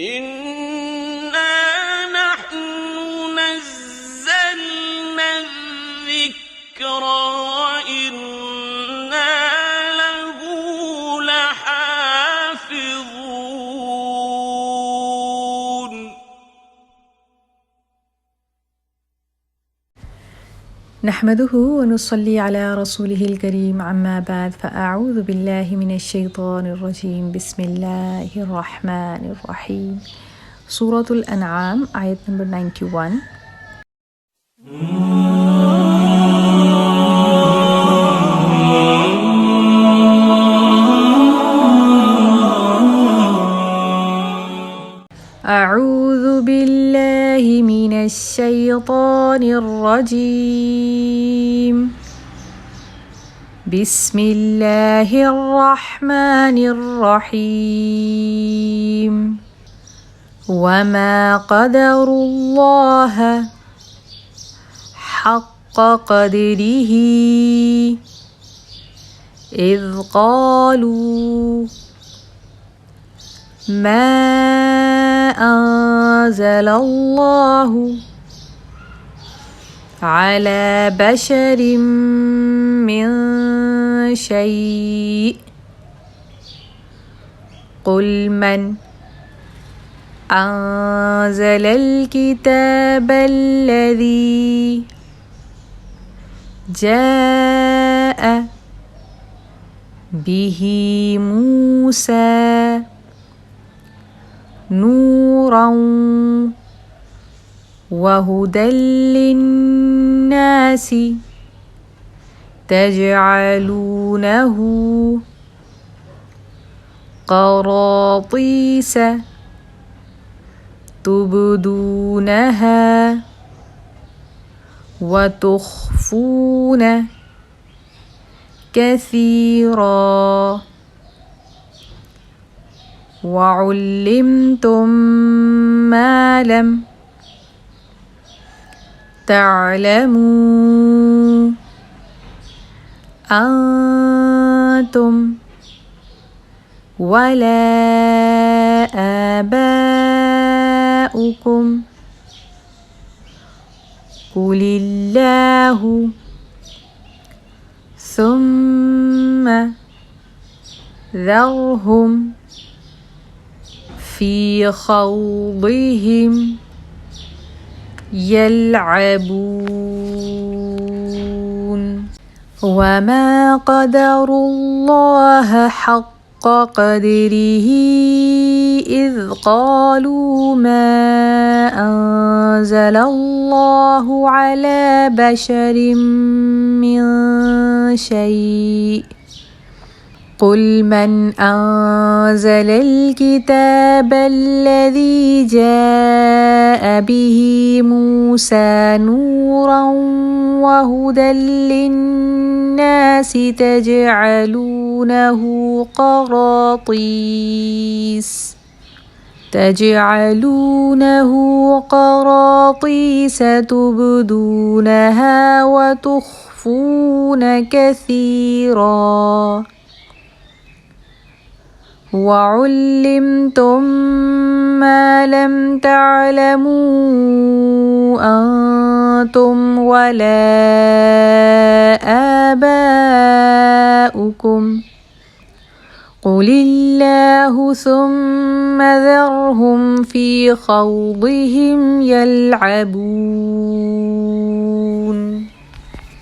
إِنَّا نَحْنُ نَزَّلْنَا الذِّكْرَ وَإِنَّا لَهُ لَحَافِظُونَ نحمده ونصلي على رسوله الكريم عما بعد فأعوذ بالله من الشيطان الرجيم بسم الله الرحمن الرحيم سورة الأنعام آية number 91 أعوذ بالله من الشيطان الرجيم بسم الله الرحمن الرحيم وما قدروا الله حق قدره إذ قالوا ما أنزل الله على بشر من شيء قل من أنزل الكتاب الذي جاء به موسى نورا وهدى للناس تجعلونه قراطيس تبدونها وتخفون كثيرا وعلمتم ما لم تعلموا أنتم ولا آباؤكم قل الله ثم ذرهم في خوضهم يلعبون وما قدروا الله حق قدره إذ قالوا ما أنزل الله على بشر من شيء قل من أنزل الكتاب الذي جاء به موسى نورا وهدى للناس تجعلونه قراطيس تبدونها وتخفون كثيرا وعلمتم ما لم تعلموا أنتم ولا آباؤكم قل الله ثم ذرهم في خوضهم يلعبون